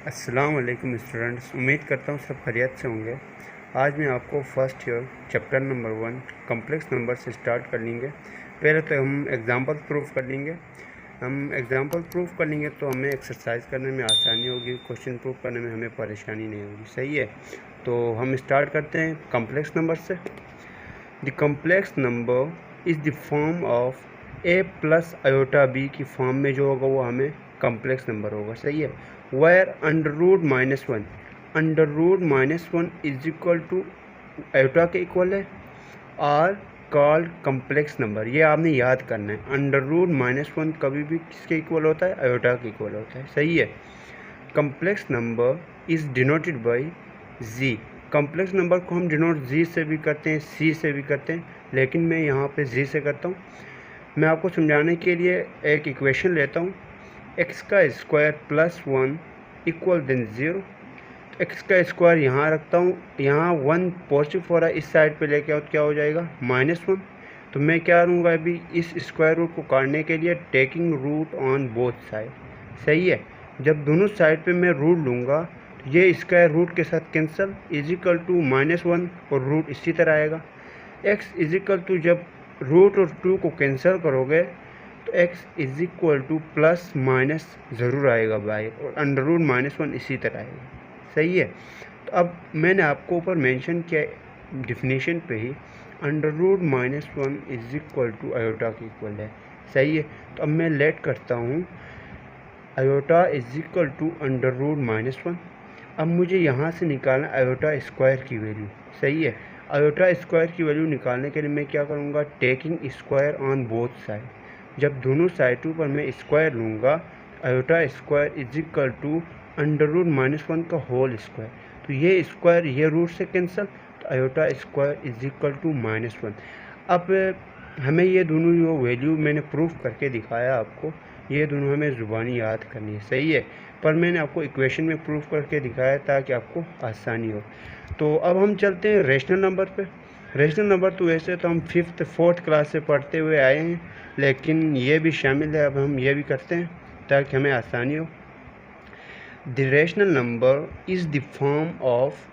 अस्सलाम वालेकुम स्टूडेंट्स, उम्मीद करता हूँ सब खैरियत से होंगे। आज मैं आपको first year chapter number 1 complex number से स्टार्ट कर लेंगे। पहले तो हम एग्जांपल प्रूफ कर लेंगे। हम एग्जांपल प्रूफ कर लेंगे तो हमें एक्सरसाइज करने में आसानी होगी, क्वेश्चन प्रूफ करने में हमें परेशानी नहीं होगी। सही है, तो हम स्टार्ट करते हैं कॉम्प्लेक्स नंबर से। The complex number is the form of a plus iota b की फॉर्म में जो होगा वो हमें कॉम्प्लेक्स नंबर होगा। सही है, where under root minus one is equal to iota के इक्वल है, आर कॉल्ड कॉम्प्लेक्स नंबर। ये आपने याद करना है, अंडर रूट -1 कभी भी किसके इक्वल होता है? आयोटा के इक्वल होता है। सही है, complex number is denoted by Z. Complex number को हम डिनोट जी से भी करते हैं, सी से भी करते हैं, लेकिन मैं यहाँ पे जी से करता हूँ। मैं आपको समझाने के लिए एक इक्वेशन लेता हूँ, एक्स का स्क्वायर प्लस 1 इक्वल देन 0। तो एक्स का स्क्वायर यहाँ रखता हूँ, यहाँ 1 पॉजिटिव हो रहा है, इस साइड पे लेके आओ तो क्या हो जाएगा? -1। तो मैं क्या लूँगा अभी इस स्क्वायर रूट को काटने के लिए? Taking root on both side. सही है, जब दोनों साइड पे मैं रूट लूँगा तो ये स्क्वायर रूट के साथ कैंसिल, इजिकल टू -1 और रूट इसी तरह आएगा। एक्स इजिकल टू जब रूट और 2 को कैंसिल करोगे तो x is equal two plus minus ज़रूर आएगा भाई, और अंडर रूट -1 इसी तरह आएगा। सही है, तो अब मैंने आपको ऊपर मेंशन किया डिफिनीशन पे ही, under root -1 is equal to iota के इक्वल है। सही है, तो अब मैं लेट करता हूँ iota is equal to under root -1। अब मुझे यहाँ से निकालना आयोटा स्क्वायर की वैल्यू। सही है, आयोटा स्क्वायर की वैल्यू निकालने के लिए मैं क्या करूँगा? Taking square on both side. जब दोनों साइडों पर मैं स्क्वायर लूँगा, iota square is equal to under root -1 का होल स्क्वायर। तो ये स्क्वायर ये रूट से कैंसिल, तो iota square is equal to -1। अब हमें ये दोनों जो वैल्यू मैंने प्रूफ करके दिखाया आपको, ये दोनों हमें ज़ुबानी याद करनी है। सही है, पर मैंने आपको इक्वेशन में प्रूफ करके दिखाया ताकि आपको आसानी हो। तो अब हम चलते हैं रेशनल नंबर पे। रेशनल नंबर तो वैसे तो हम 5th 4th क्लास से पढ़ते हुए आए हैं, लेकिन ये भी शामिल है, अब हम ये भी करते हैं ताकि हमें आसानी हो। The rational number is the form of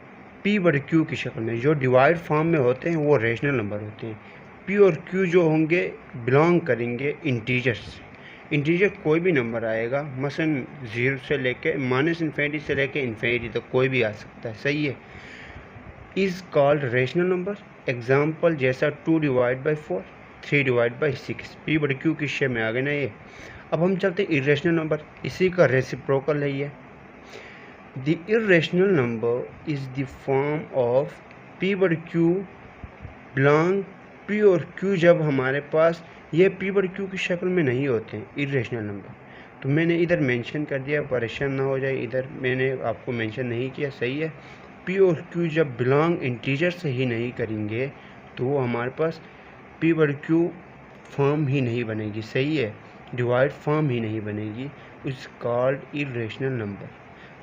p बटे q की शक्ल में। जो डिवाइड फॉर्म में होते हैं वो रेशनल नंबर होते हैं। p और q जो होंगे बिलोंग करेंगे इंटीजर्स से। इंटीजर कोई भी नंबर आएगा, मसलन 0 से लेके -∞ से लेके इन्फिनिटी तक कोई भी आ सकता है। सही है, is called rational number. Example जैसा 2 divide by 4, 3 divide by 6, p बटे q की शेप में आ गए ना ये। अब हम चलते हैं इरेशनल नंबर, इसी का रेसिप्रोकल है ये। The irrational number is the form of p बटे q बिलोंग p और q जब हमारे पास ये p बटे q की शक्ल में नहीं होते हैं इरेशनल नंबर। तो मैंने इधर मेंशन कर दिया, परेशान ना हो जाए, इधर मैंने आपको मेंशन नहीं किया। सही है, p और q जब बिलोंग इंटीजर से ही नहीं करेंगे तो वो हमारे पास p बटे q फॉर्म ही नहीं बनेगी। सही है, डिवाइड फॉर्म ही नहीं बनेगी, is called irrational number.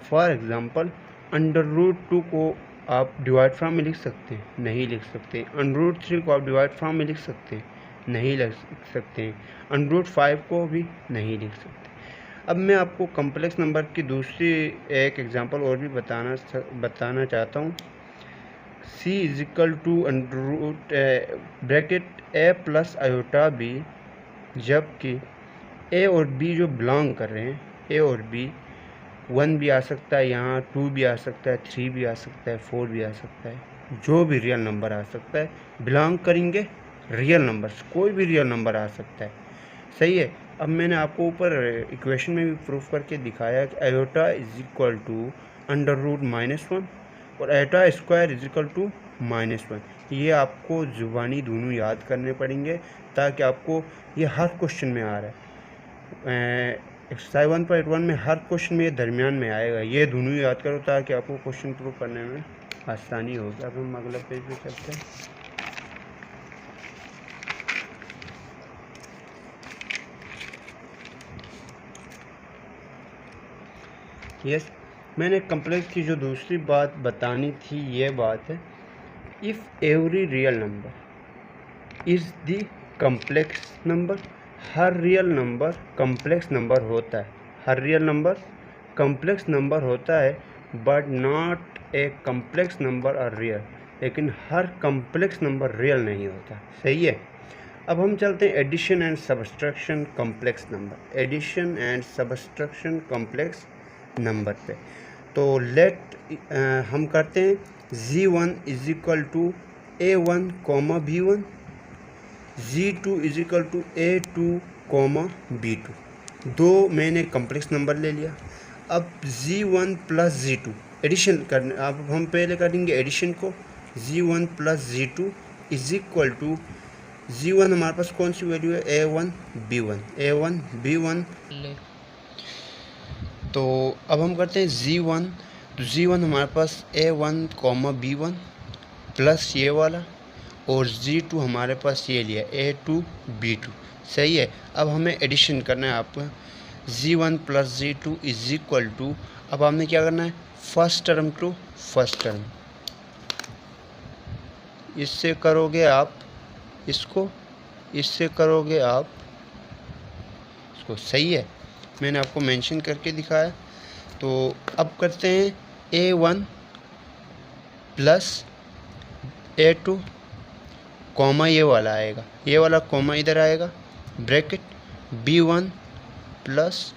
For example under root 2 को आप डिवाइड फॉर्म में लिख सकते हैं? नहीं लिख सकते। अंडर रूट 3 को आप डिवाइड फॉर्म में लिख सकते हैं? नहीं लिख सकते हैं। अंडर रूट 5 को भी नहीं लिख सकते। अब मैं आपको कॉम्प्लेक्स नंबर की दूसरी एक एग्जांपल और भी बताना चाहता हूँ। c is equal to under root bracket a plus iota b, जबकि a और b जो बिलोंग कर रहे हैं, a और b 1 भी आ सकता है, यहाँ 2 भी आ सकता है, 3 भी आ सकता है, 4 भी आ सकता है, जो भी रियल नंबर आ सकता है, बिलोंग करेंगे रियल नंबर्स, कोई भी रियल नंबर आ सकता है। सही है, अब मैंने आपको ऊपर इक्वेशन में भी प्रूफ करके दिखाया कि iota is equal to under root -1 और iota square is equal to -1। ये आपको ज़ुबानी दोनों याद करने पड़ेंगे ताकि आपको ये हर क्वेश्चन में आ रहा है। एक्सरसाइज 1.1 में हर क्वेश्चन में ये दरमियान में आएगा, ये दोनों याद करो ताकि आपको क्वेश्चन प्रूव करने में आसानी होगी। अब हम अगला पेज पे चलते हैं। यस, मैंने कॉम्प्लेक्स की जो दूसरी बात बतानी थी ये बात है, if every real number is the complex number. Her real number complex number होता है, हर रियल नंबर कम्प्लेक्स नंबर होता है बट नॉट ए कम्प्लेक्स और आर रियल, लेकिन हर कम्प्लेक्स नंबर रियल नहीं होता। सही है। अब हम चलते हैं addition and subtraction complex number, addition and subtraction complex number पे। तो लेट हम करते हैं Z1 is equal to A1 comma B1, Z2 is equal to A2 comma B2। दो मैंने कम्प्लेक्स नंबर ले लिया। अब Z1 प्लस Z2 एडिशन करने, अब हम पहले करेंगे एडिशन को। Z1 plus Z2 is equal to Z1 हमारे पास कौन सी वैल्यू है, A1 B1, A1 B1 ले। तो अब हम करते हैं Z1, तो Z1 हमारे पास A1 कॉमा B1 प्लस ये वाला, और Z2 हमारे पास ये लिया A2 B2। सही है। अब हमें एडिशन करना है आपको, Z1 plus Z2 is equal to, अब आपने क्या करना है, first term to first term, इससे करोगे आप इसको, इससे करोगे आप इसको। सही है, मैंने आपको मेंशन करके दिखाया। तो अब करते हैं A1 प्लस A2 कॉमा, ये वाला आएगा, ये वाला कॉमा इधर आएगा, ब्रैकेट B1 प्लस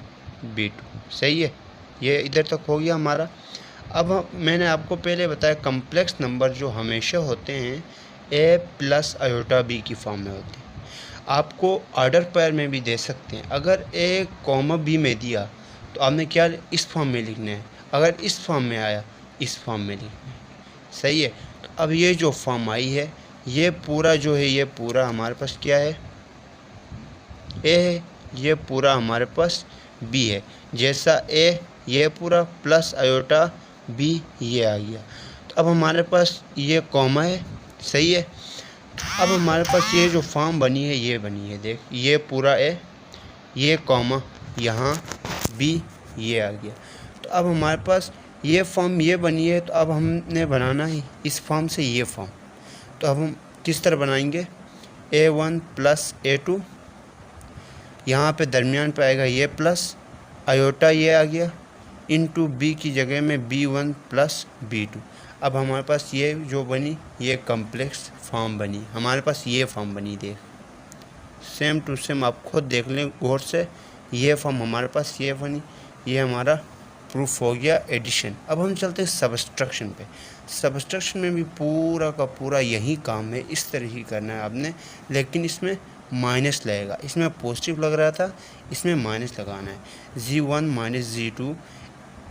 B2। सही है, ये इधर तक हो गया हमारा। अब मैंने आपको पहले बताया कम्प्लेक्स नंबर जो हमेशा होते हैं A प्लस आयोटा B की फॉर्म में होते हैं। आपको ऑर्डर पेयर में भी दे सकते हैं। अगर A कॉमा B में दिया तो आपने क्या इस फॉर्म में लिखना है, अगर इस फॉर्म में आया इस फॉर्म में लिखना है। सही है। तो अब ये जो फॉर्म आई है, ये पूरा जो है, ये पूरा हमारे पास क्या है, A है, ये पूरा हमारे पास B है। जैसा A ये पूरा प्लस आयोटा B ये आ गया। तो अब हमारे पास ये कॉमा है। सही है। अब हमारे पास ये जो फॉर्म बनी है, ये बनी है, देख, ये पूरा A, ये कॉमा, यहाँ B ये आ गया। तो अब हमारे पास ये फॉर्म ये बनी है। तो अब हमने बनाना है इस फॉर्म से ये फॉर्म। तो अब हम किस तरह बनाएंगे, A1 प्लस A2, यहाँ पे दरमियान पे आएगा ये प्लस आयोटा ये आ गया, इनटू B की जगह में B1 प्लस B2। अब हमारे पास ये जो बनी, ये कम्प्लेक्स फॉर्म बनी, हमारे पास ये फॉर्म बनी। देख, सेम टू सेम आप खुद देख लें गौर से, ये फॉर्म हमारे पास ये बनी, ये हमारा प्रूफ हो गया एडिशन। अब हम चलते हैं सब्सट्रैक्शन पे। सब्सट्रैक्शन में भी पूरा का पूरा यही काम है, इस तरह ही करना है आपने, लेकिन इसमें माइनस लगेगा। इसमें पॉजिटिव लग रहा था, इसमें माइनस लगाना है। Z1 माइनस Z2,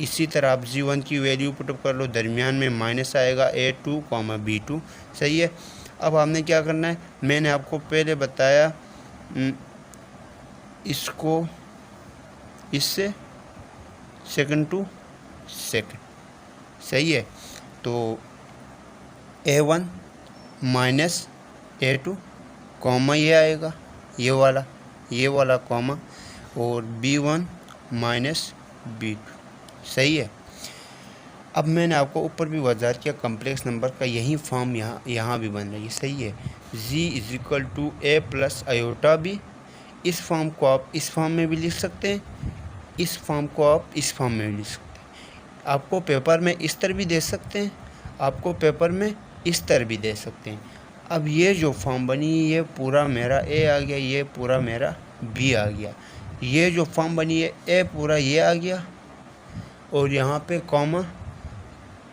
इसी तरह आप Z1 की वैल्यू पुटअप कर लो, दरमियान में माइनस आएगा A2 कॉमा B2। सही है। अब आपने क्या करना है, मैंने आपको पहले बताया, इसको इससे सेकंड टू सेकंड। सही है। तो A1 माइनस A2 कॉमा ये आएगा, ये वाला कॉमा, और B1 माइनस B2। सही है। अब मैंने आपको ऊपर भी वजाहत किया, कम्प्लेक्स नंबर का यही फॉर्म यहाँ भी बन रही है। सही है। Z is equal to A plus iota B। इस फॉर्म को आप इस फॉर्म में भी लिख सकते हैं, इस फॉर्म को आप इस फॉर्म में भी लिख सकते हैं। आपको पेपर में इस तरह भी दे सकते हैं, आपको पेपर में इस तरह भी दे सकते हैं। अब ये जो फॉर्म बनी, ये पूरा मेरा A आ गया, ये पूरा मेरा B आ गया। ये जो फॉर्म बनी है, A पूरा ये आ गया, और यहाँ पे कॉमा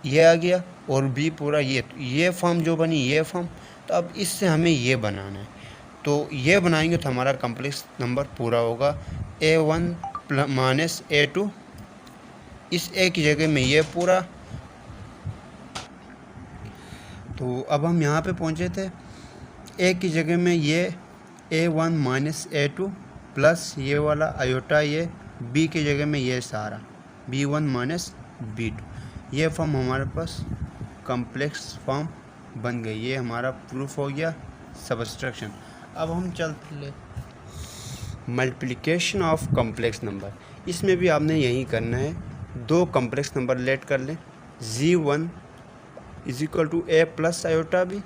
ये आ गया, और B पूरा ये फॉर्म जो बनी, ये फॉर्म। तो अब इससे हमें ये बनाना है। तो ये बनाएंगे तो हमारा कम्प्लेक्स नंबर पूरा होगा। A1 माइनस A2, इस A की जगह में ये पूरा। तो अब हम यहाँ पे पहुँचे थे, A की जगह में ये A1 माइनस A2 प्लस ये वाला आयोटा, ये B की जगह में ये सारा B1 माइनस B2। ये फॉर्म हमारे पास कम्प्लेक्स फॉर्म बन गई। ये हमारा प्रूफ हो गया सब्सट्रैक्शन। अब हम चलते ले मल्टीप्लिकेशन ऑफ कम्प्लेक्स नंबर। इसमें भी आपने यही करना है, दो कम्प्लेक्स नंबर लेट कर लें। Z1 is equal to A plus iota B,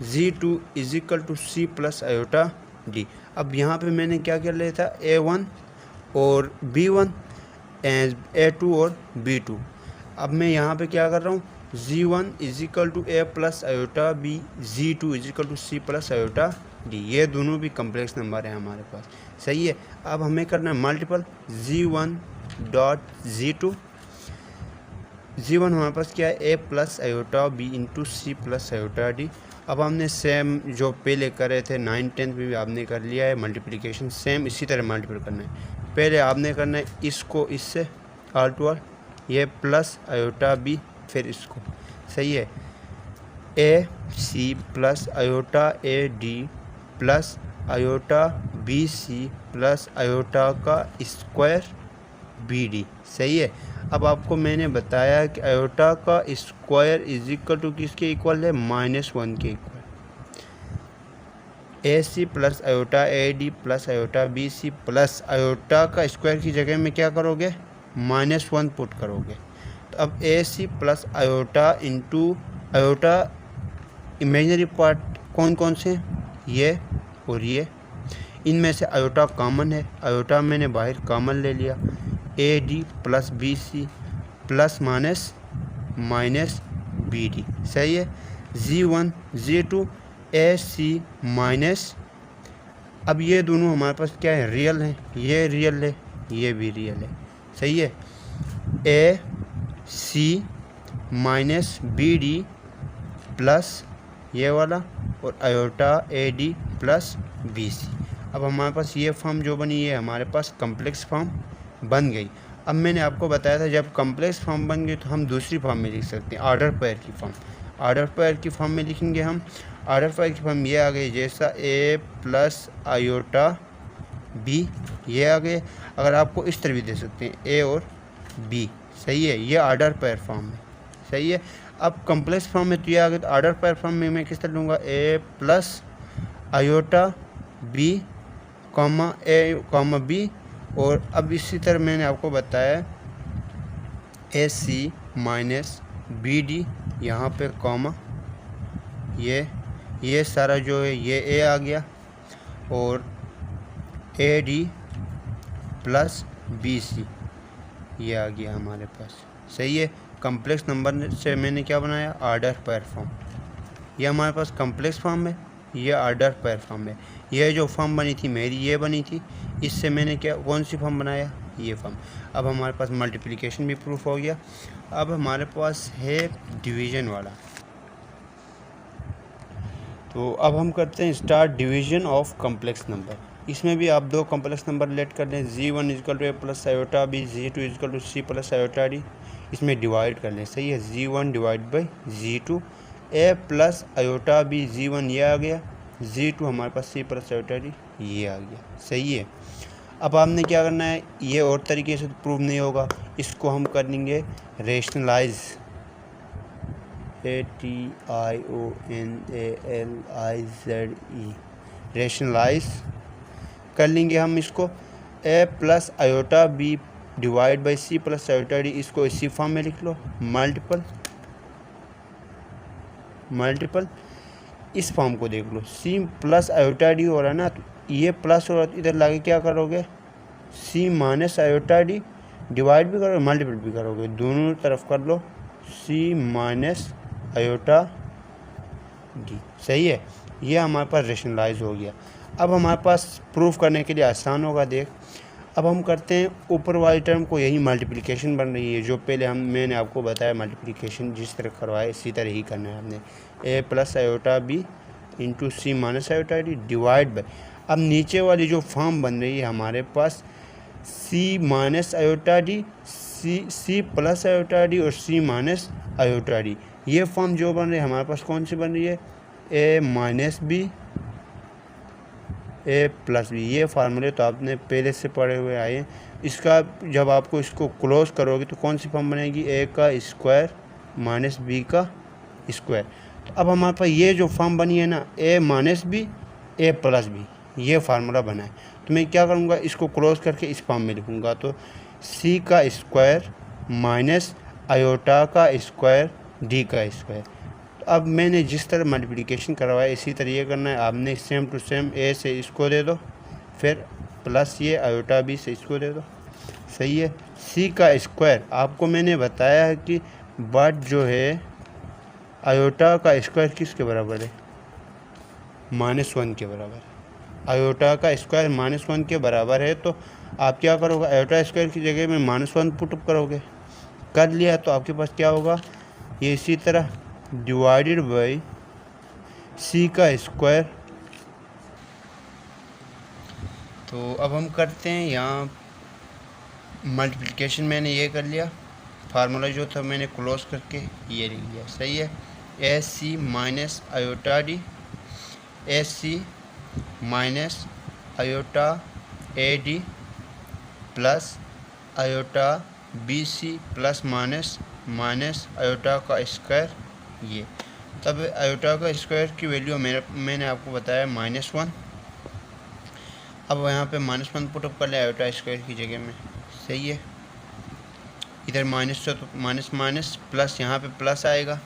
Z2 is equal to C plus iota D। अब यहाँ पे मैंने क्या कर लिया था, A1 और B1, A2 और B2। अब मैं यहाँ पे क्या कर रहा हूँ, Z1 is equal to A plus iota B, Z2 is equal to C plus iota D। ये दोनों भी कम्प्लेक्स नंबर हैं हमारे पास, सही है। अब हमें करना है multiple Z1 dot Z2। Z1 हमारे पास क्या है, A plus iota B into C plus iota D। अब हमने सेम जो पहले करे थे 9th 10th में भी आपने कर लिया है मल्टीप्लिकेशन, सेम इसी तरह मल्टीपल करना है। पहले आपने करना है इसको इससे आल टू आल, ये प्लस आयोटा B, फिर इसको, सही है, A C plus iota A D plus iota B C plus iota का स्क्वायर B D, सही है। अब आपको मैंने बताया कि आयोटा का स्क्वायर इज इक्वल टू किसके इक्वल है, -1 के equal. A C plus iota A D plus iota B C plus iota का स्क्वायर की जगह में क्या करोगे, -1 पुट करोगे। तो अब A C plus iota into iota, imaginary part कौन कौन से, ये और ये, इनमें से आयोटा कॉमन है, आयोटा मैंने बाहर कॉमन ले लिया, A D plus B C plus minus B D, सही है। Z1 Z2 ए सी माइनस, अब ये दोनों हमारे पास क्या है, रियल है, ये रियल है, ये भी रियल है, सही है। A C minus B D plus ये वाला और iota A D plus B C. अब हमारे पास ये फॉर्म जो बनी है हमारे पास कम्प्लेक्स फॉर्म बन गई। अब मैंने आपको बताया था जब कम्प्लेक्स फॉर्म बन गई तो हम दूसरी फॉर्म में लिख सकते हैं, ऑर्डर पेयर की फॉर्म। ऑर्डर पेयर की फॉर्म में लिखेंगे हम, ऑर्डर पेयर की फॉर्म ये आ गई, जैसा ए प्लस आयोटा बी, ये आ गए। अगर आपको इस तरह भी दे सकते हैं, ए और बी, सही है, ये ऑर्डर पेयर फॉर्म है, सही है। अब कम्प्लेक्स फॉर्म में तो ये आ गया, तो ऑर्डर पेयर फॉर्म में मैं किस तरह लूँगा, ए प्लस आयोटा बी कॉमा ए कॉमा बी, और अब इसी तरह मैंने आपको बताया ए सी माइनस बी डी, यहाँ पे कॉमा, ये सारा जो है ये ए आ गया, और A D plus B C ये आ गया हमारे पास, सही है। कम्प्लेक्स नंबर से मैंने क्या बनाया, ऑर्डर पेयर फॉर्म। ये हमारे पास कम्प्लेक्स फॉर्म है, ये ऑर्डर पेयर फॉर्म है। ये जो फॉर्म बनी थी मेरी, ये बनी थी, इससे मैंने क्या कौन सी फॉर्म बनाया, ये फॉर्म। अब हमारे पास मल्टीप्लिकेशन भी प्रूफ हो गया। अब हमारे पास है डिवीज़न वाला, तो अब हम करते हैं start division of complex number. इसमें भी आप दो कम्प्लेक्स नंबर लेट कर लें, Z1 is equal to A plus iota B, Z2 is equal to C plus iota D, इसमें डिवाइड कर लें, सही है। Z1 divide by Z2, A plus iota B Z1 ये आ गया, Z2 हमारे पास C प्लस आयोटा डी ये आ गया, सही है। अब आपने क्या करना है, ये और तरीके से प्रूव नहीं होगा, इसको हम करेंगे रेशनलाइज, ATIONALIZE, रेशनलाइज कर लेंगे हम इसको। A plus iota B divide by C plus iota D, इसको इसी फॉर्म में लिख लो, मल्टीपल इस फॉर्म को देख लो, C प्लस आयोटा डी हो रहा है ना, तो ये प्लस हो रहा है, इधर लाके क्या करोगे, C minus iota D, divide भी करोगे मल्टीपल भी करोगे, दोनों तरफ कर लो C माइनस आयोटा डी, सही है। ये हमारे पास रेशनलाइज हो गया। अब हमारे पास प्रूफ करने के लिए आसान होगा, देख अब हम करते हैं ऊपर वाली टर्म को, यही मल्टीप्लिकेशन बन रही है जो पहले मैंने आपको बताया, मल्टीप्लिकेशन जिस तरह करवाया इसी तरह ही करना है हमने। A plus iota B into C minus iota D divide by, अब नीचे वाली जो फॉर्म बन रही है हमारे पास C minus iota D, C plus iota D और C माइनस आयोटा डी, ये फॉर्म जो बन रही है हमारे पास कौन सी बन रही है, ए माइनस बी ए प्लस बी, ये फार्मूले तो आपने पहले से पढ़े हुए आए हैं। इसका जब आपको इसको क्लोज करोगे तो कौन सी फॉर्म बनेगी, ए का स्क्वायर माइनस बी का स्क्वायर। तो अब हमारे पास ये जो फॉर्म बनी है ना, ए माइनस बी ए प्लस बी, ये फार्मूला बना है। तो मैं क्या करूँगा, इसको क्लोज करके इस फॉर्म में लिखूँगा, तो C का स्क्वायर माइनस आयोटा का स्क्वायर डी का स्क्वायर। तो अब मैंने जिस तरह मल्टीप्लिकेशन करवाया इसी तरह ये करना है आपने, सेम टू सेम ए से इसको दे दो, फिर प्लस ये आयोटा बी से इसको दे दो, सही है। सी का स्क्वायर आपको मैंने बताया है कि बट जो है आयोटा का स्क्वायर किसके बराबर है, -1 के बराबर। आयोटा का स्क्वायर -1 के बराबर है, तो आप क्या करोगे, आयोटा स्क्वायर की जगह में -1 पुटअप करोगे। कर लिया तो आपके पास क्या होगा, ये इसी तरह डिवाइडेड बाई सी का स्क्वायर। तो अब हम करते हैं यहाँ मल्टीप्लिकेशन, मैंने ये कर लिया, फार्मूला जो था मैंने क्लोज करके ये लिख लिया। सही है। A C minus iota D, A C minus iota A D plus iota B C plus minus iota का स्क्वायर ये। तब आयोटा का स्क्वायर की वैल्यू मैंने आपको बताया -1। अब यहाँ पे -1 पुटअप कर ले आयोटा स्क्वायर की जगह में। सही है। इधर माइनस तो माइनस माइनस प्लस, यहाँ पे प्लस आएगा।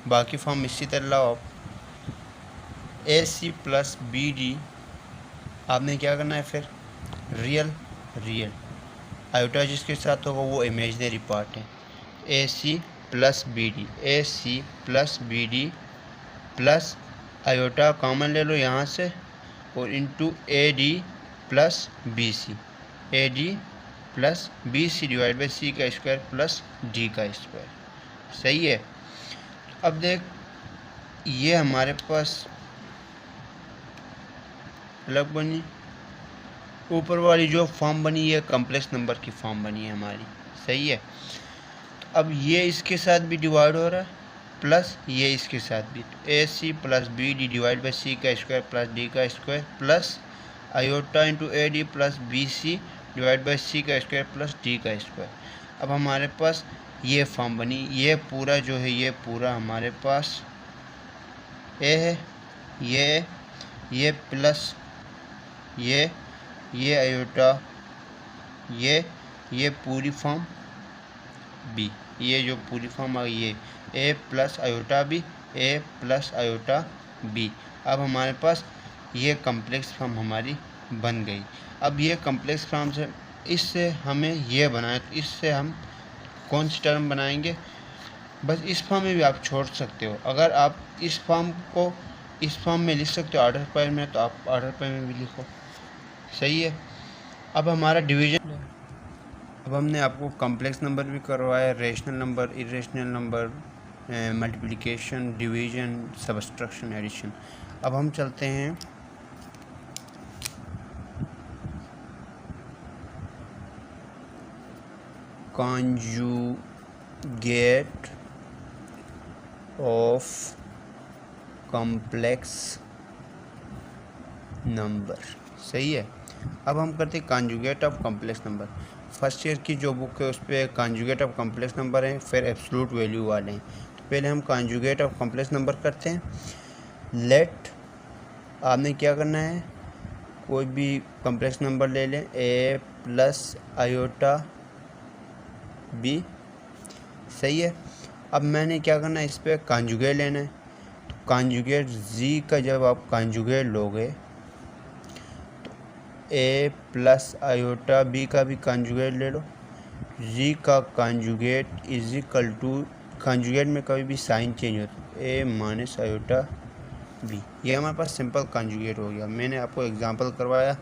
बाकी फॉर्म इसी तरह लाओ आप। ए सी प्लस बी डी आपने क्या करना है फिर, रियल आयोटा जिसके साथ होगा वो इमेजनरी पार्ट है। A C plus B D, A C plus B D plus iota common ले लो यहाँ से, और into A D plus B C, A D plus B C divide by C का स्क्वायर प्लस डी का square. सही है। अब देख, ये हमारे पास अलग बनी, ऊपर वाली जो फॉर्म बनी है कॉम्प्लेक्स नंबर की फॉर्म बनी है हमारी। सही है। तो अब ये इसके साथ भी डिवाइड हो रहा है, प्लस ये इसके साथ भी, A C plus B D divide by C का स्क्वायर प्लस डी का square plus iota into A D plus B C divide by C का स्क्वायर प्लस डी का स्क्वायर। अब हमारे पास ये फॉर्म बनी, ये पूरा जो है ये पूरा हमारे पास ए है, ये प्लस ये आयोटा, ये पूरी फॉर्म बी, ये जो पूरी फॉर्म आ गई ये ए प्लस आयोटा बी, ए प्लस आयोटा बी। अब हमारे पास ये कॉम्प्लेक्स फॉर्म हमारी बन गई। अब ये कॉम्प्लेक्स फॉर्म से इससे हमें ये बनाए, तो इससे हम कौन सी टर्म बनाएंगे, बस इस फॉर्म में भी आप छोड़ सकते हो। अगर आप इस फॉर्म को इस फॉर्म में लिख सकते हो ऑर्डर पेयर में, तो आप ऑर्डर पेयर में भी लिखो। सही है। अब हमारा डिवीजन, अब हमने आपको कॉम्प्लेक्स नंबर भी करवाया, rational number, irrational number, multiplication, division, subtraction, addition. अब हम चलते हैं कॉन्जुगेट ऑफ कॉम्प्लेक्स नंबर। सही है। अब हम करते हैं conjugate of complex number. First year की जो बुक है उस पर कॉन्जुगेट ऑफ कॉम्प्लेक्स नंबर है, फिर एब्सोल्यूट वैल्यू वाले हैं। तो पहले हम कॉन्जुगेट ऑफ कॉम्प्लेक्स नंबर करते हैं। लेट, आपने क्या करना है, कोई भी कॉम्प्लेक्स नंबर ले लें, ए प्लस आयोटा बी। सही है। अब मैंने क्या करना है, इस पर कॉन्जुगेट लेना है। तो कॉन्जुगेट जी का जब आप कॉन्जुगेट लोगे तो ए प्लस आयोटा बी का भी कॉन्जुगेट ले लो। जी का conjugate is equal to, conjugate में कभी भी साइन चेंज होता है, ए माइनस आयोटा बी। ये हमारे पास सिंपल कॉन्जुगेट हो गया। मैंने आपको एग्जांपल करवाया,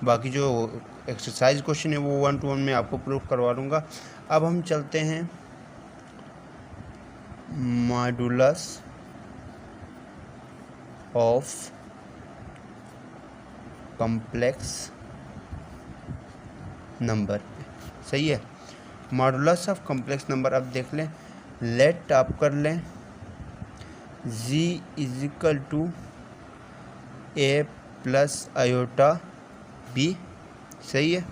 बाकी जो एक्सरसाइज क्वेश्चन है वो 1 to 1 में आपको प्रूफ करवा दूँगा। अब हम चलते हैं मॉडुलस ऑफ कॉम्प्लेक्स नंबर। सही है। मॉडुलस ऑफ कॉम्प्लेक्स नंबर अब देख लें, लेट आप कर लें z is equal to A plus iota B. सही है।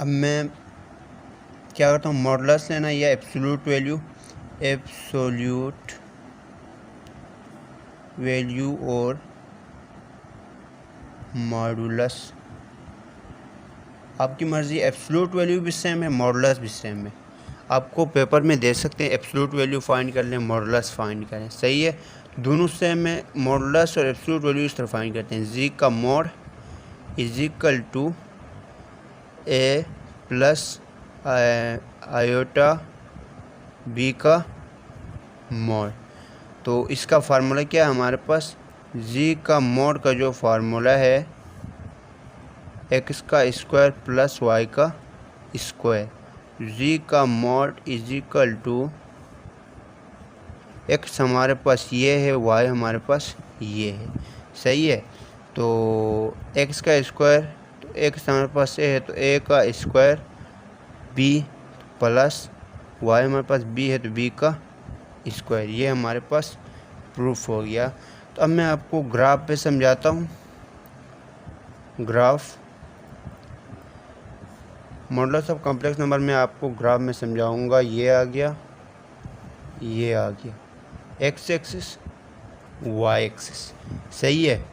अब मैं क्या करता हूँ, मॉडुलस लेना या एब्सोल्यूट वैल्यू और मॉडुलस, आपकी मर्ज़ी। एब्सोल्यूट वैल्यू भी सेम है, मॉडुलस भी सेम है। आपको पेपर में दे सकते हैं एब्सोल्यूट वैल्यू फाइंड कर लें, मॉडुलस फाइंड करें। सही है। दोनों सेम है, मॉडुलस और एब्सोल्यूट वैल्यू इस तरह फाइंड करते हैं। जी का mod is equal to A plus iota B का मॉड। तो इसका फार्मूला क्या है हमारे पास, जी का मॉड का जो फार्मूला है एक्स का स्क्वायर प्लस वाई का स्क्वायर। जी का mod is equal to X हमारे पास ये है, वाई हमारे पास ये है, सही है। तो एक्स का स्क्वायर, तो एक्स हमारे पास ए है तो ए का स्क्वायर बी प्लस वाई हमारे पास बी है तो बी का स्क्वायर, ये हमारे पास प्रूफ हो गया। तो अब मैं आपको ग्राफ पे समझाता हूँ। Graph modulus of complex number में आपको ग्राफ में समझाऊंगा। ये आ गया, ये आ गया, एक्स एक्सिस वाई एक्सिस, सही है।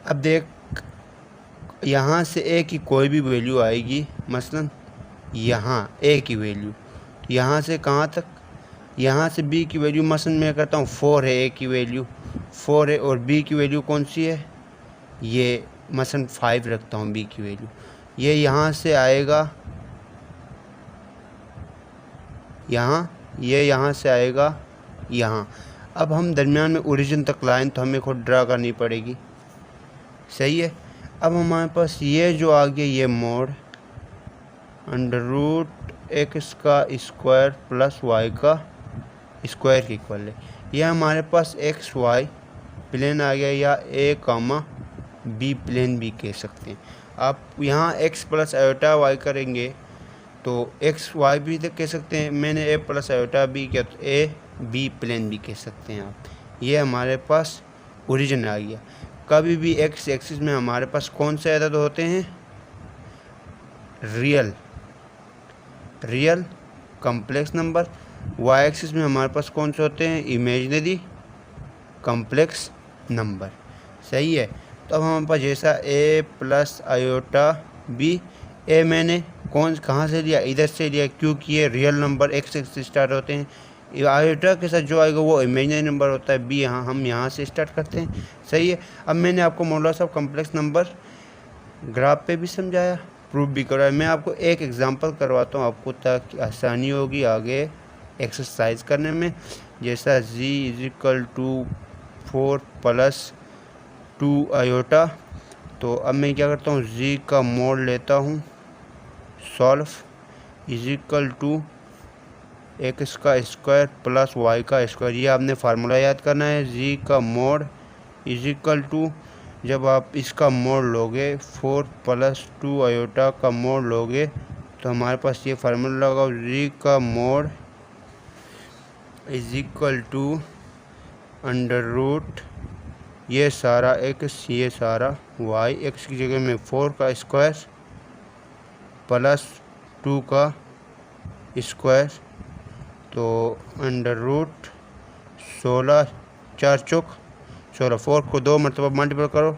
अब देख यहाँ से ए की कोई भी वैल्यू आएगी, मसलन यहाँ ए की वैल्यू, यहाँ से कहाँ तक, यहाँ से बी की वैल्यू मसलन मैं करता हूँ 4 है, ए की वैल्यू 4 है और बी की वैल्यू कौन सी है, ये मसलन 5 रखता हूँ बी की वैल्यू। ये यहाँ से आएगा यहाँ, ये यहाँ से आएगा यहाँ। अब हम दरमियान में ओरिजिन तक लाइन तो हमें खुद ड्रा करनी पड़ेगी, सही है। अब हमारे पास ये जो आ गया ये मोड अंडर रूट एक्स का स्क्वायर प्लस वाई का स्क्वायर के इक्वल है। यह हमारे पास एक्स वाई प्लेन आ गया, या ए कामा बी प्लेन भी कह सकते हैं आप। यहाँ एक्स प्लस आयोटा वाई करेंगे तो एक्स वाई भी कह सकते हैं, मैंने ए प्लस आयोटा बी किया तो ए बी प्लेन भी कह सकते हैं आप। ये हमारे पास ओरिजिन आ गया। कभी भी एक्स एक्सिस में हमारे पास कौन से अदद होते हैं, real complex number. Y axis में हमारे पास कौन से होते हैं, इमेजिनरी कॉम्प्लेक्स नंबर, सही है। तो अब हमारे पास जैसा ए प्लस आयोटा बी, ए मैंने कहाँ से लिया, इधर से लिया क्योंकि ये रियल नंबर एक्स एक्स से स्टार्ट होते हैं। आयोटा के साथ जो आएगा वो इमेजिनरी नंबर होता है, बी यहाँ हम यहाँ से स्टार्ट करते हैं, सही है। अब मैंने आपको modulus of complex number graph पे भी समझाया, प्रूफ भी कराया। मैं आपको एक एग्जांपल करवाता हूँ आपको, ताकि आसानी होगी आगे एक्सरसाइज करने में। जैसा z is equal to 4 plus 2 iota. तो अब मैं क्या करता हूँ, z का मोड लेता हूँ, solve is equal to X का स्क्वायर प्लस वाई का स्क्वायर। ये आपने फार्मूला याद करना है। z का मोड इज इक्वल टू, जब आप इसका मोड लोगे 4 प्लस 2 आयोटा का मोड लोगे तो हमारे पास ये फार्मूला लगा, z का mod is equal to under root ये सारा एक्स ये सारा वाई, एक्स की जगह में 4 का स्क्वायर प्लस 2 का स्क्वायर, तो अंडर रूट 16 4 चौक 16। 4 को 2 मरतबा मल्टीपल करो,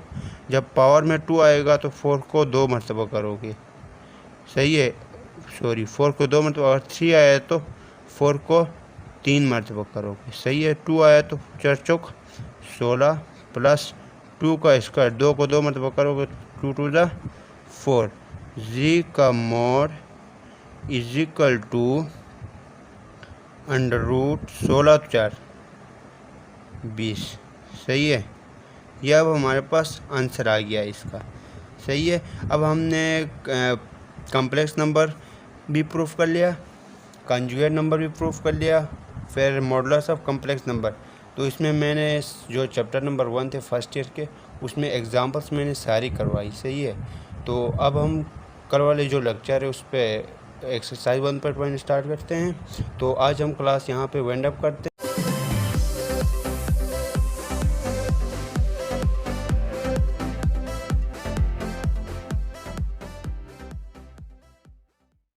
जब पावर में 2 आएगा तो 4 को 2 मरतबा करोगे, सही है। सॉरी 4 को 2 मरतबा, अगर 3 आया तो 4 को 3 मरतबा करोगे, सही है। 2 आया तो 4 चौक 16 प्लस 2 का स्क्वायर, 2 को 2 मरतबा करोगे 2 2 जा 4। z का mod is equal to under root 16 4 20, सही है। यह अब हमारे पास आंसर आ गया इसका, सही है। अब हमने कॉम्प्लेक्स नंबर भी प्रूफ कर लिया, कंजुगेट नंबर भी प्रूफ कर लिया, फिर मॉडुलस ऑफ कॉम्प्लेक्स नंबर। तो इसमें मैंने जो चैप्टर नंबर 1 थे फर्स्ट ईयर के, उसमें एग्जांपल्स मैंने सारी करवाई, सही है। तो अब हम कल वाले जो लेक्चर है उस पर एक्सरसाइज 1 पर स्टार्ट करते हैं। तो आज हम क्लास यहाँ पे वाइंड अप करते हैं।